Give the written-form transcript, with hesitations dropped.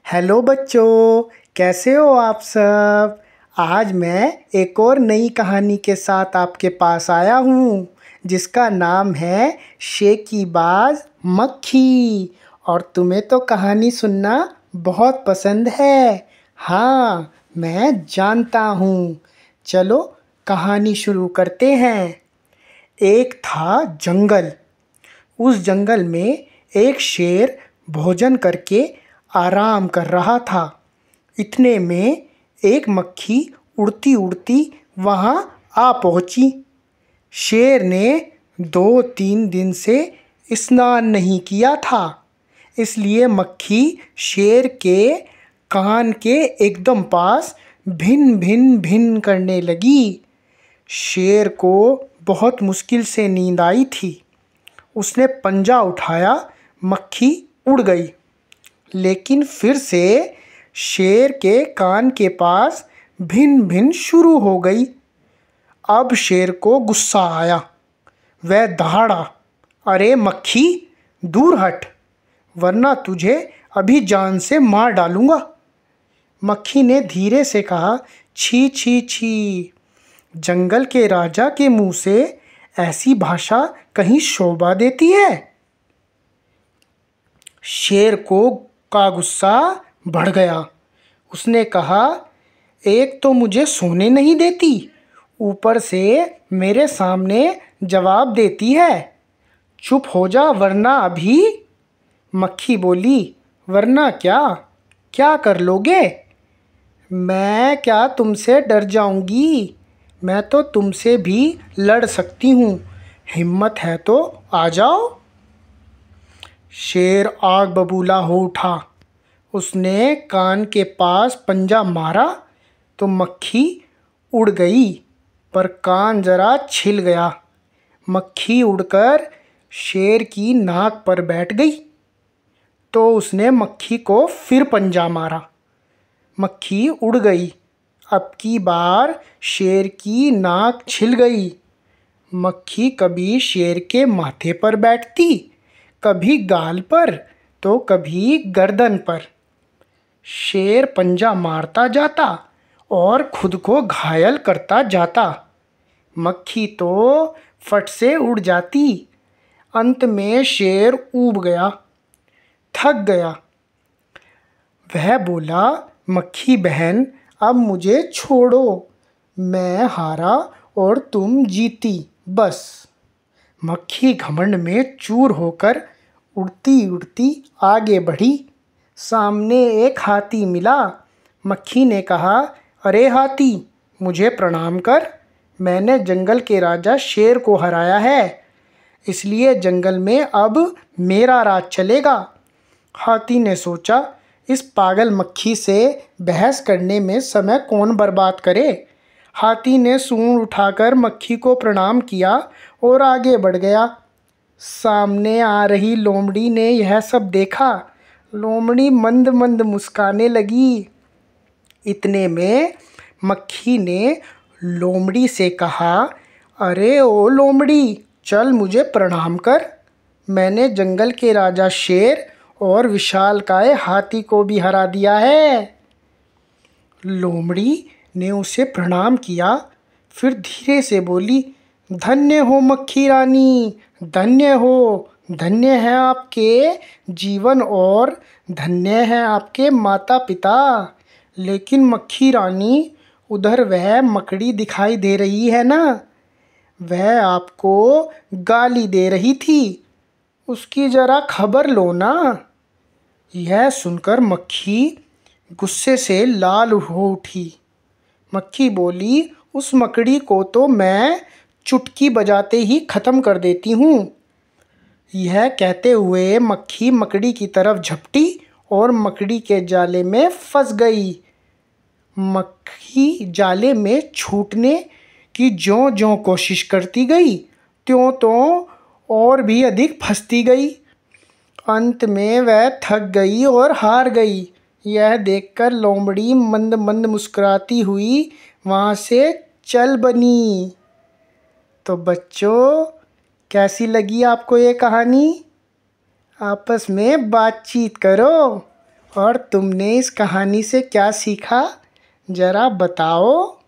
Hello बच्चों, कैसे हो आप सब। आज मैं एक और नई कहानी के साथ आपके पास आया हूँ जिसका नाम है शेकीबाज मक्खी। और तुम्हें तो कहानी सुनना बहुत पसंद है। हाँ, मैं जानता हूँ। चलो कहानी शुरू करते हैं। एक था जंगल। उस जंगल में एक शेर भोजन करके आराम कर रहा था। इतने में एक मक्खी उड़ती उड़ती वहाँ आ पहुँची। शेर ने 2-3 दिन से स्नान नहीं किया था, इसलिए मक्खी शेर के कान के एकदम पास भिन भिन भिन करने लगी। शेर को बहुत मुश्किल से नींद आई थी। उसने पंजा उठाया, मक्खी उड़ गई। लेकिन फिर से शेर के कान के पास भिन भिन शुरू हो गई। अब शेर को गुस्सा आया। वह दहाड़ा, अरे मक्खी, दूर हट, वरना तुझे अभी जान से मार डालूंगा। मक्खी ने धीरे से कहा, छी छी छी, जंगल के राजा के मुंह से ऐसी भाषा कहीं शोभा देती है। शेर का गुस्सा बढ़ गया। उसने कहा, एक तो मुझे सोने नहीं देती, ऊपर से मेरे सामने जवाब देती है। चुप हो जा वरना अभी। मक्खी बोली, वरना क्या? क्या कर लोगे? मैं क्या तुमसे डर जाऊंगी? मैं तो तुमसे भी लड़ सकती हूँ। हिम्मत है तो आ जाओ। शेर आग बबूला हो उठा। उसने कान के पास पंजा मारा तो मक्खी उड़ गई, पर कान जरा छिल गया। मक्खी उड़कर शेर की नाक पर बैठ गई तो उसने मक्खी को फिर पंजा मारा। मक्खी उड़ गई। अब की बार शेर की नाक छिल गई। मक्खी कभी शेर के माथे पर बैठती, कभी गाल पर तो कभी गर्दन पर। शेर पंजा मारता जाता और खुद को घायल करता जाता। मक्खी तो फट से उड़ जाती। अंत में शेर ऊब गया, थक गया। वह बोला, मक्खी बहन, अब मुझे छोड़ो। मैं हारा और तुम जीती, बस। मक्खी घमंड में चूर होकर उड़ती उड़ती आगे बढ़ी। सामने एक हाथी मिला। मक्खी ने कहा, अरे हाथी, मुझे प्रणाम कर। मैंने जंगल के राजा शेर को हराया है, इसलिए जंगल में अब मेरा राज चलेगा। हाथी ने सोचा, इस पागल मक्खी से बहस करने में समय कौन बर्बाद करे। हाथी ने सूंड उठाकर मक्खी को प्रणाम किया और आगे बढ़ गया। सामने आ रही लोमड़ी ने यह सब देखा। लोमड़ी मंद मंद मुस्काने लगी। इतने में मक्खी ने लोमड़ी से कहा, अरे ओ लोमड़ी, चल मुझे प्रणाम कर। मैंने जंगल के राजा शेर और विशालकाय हाथी को भी हरा दिया है। लोमड़ी ने उसे प्रणाम किया, फिर धीरे से बोली, धन्य हो मक्खी रानी, धन्य हो। धन्य है आपके जीवन और धन्य है आपके माता पिता। लेकिन मक्खी रानी, उधर वह मकड़ी दिखाई दे रही है ना, वह आपको गाली दे रही थी, उसकी जरा खबर लो ना। यह सुनकर मक्खी गुस्से से लाल हो उठी। मक्खी बोली, उस मकड़ी को तो मैं चुटकी बजाते ही ख़त्म कर देती हूँ। यह कहते हुए मक्खी मकड़ी की तरफ झपटी और मकड़ी के जाले में फंस गई। मक्खी जाले में छूटने की ज्यों ज्यों कोशिश करती गई, त्यों त्यों और भी अधिक फंसती गई। अंत में वह थक गई और हार गई। यह देखकर लोमड़ी मंद मंद मुस्कुराती हुई वहाँ से चल बनी। तो बच्चों, कैसी लगी आपको ये कहानी? आपस में बातचीत करो और तुमने इस कहानी से क्या सीखा, ज़रा बताओ।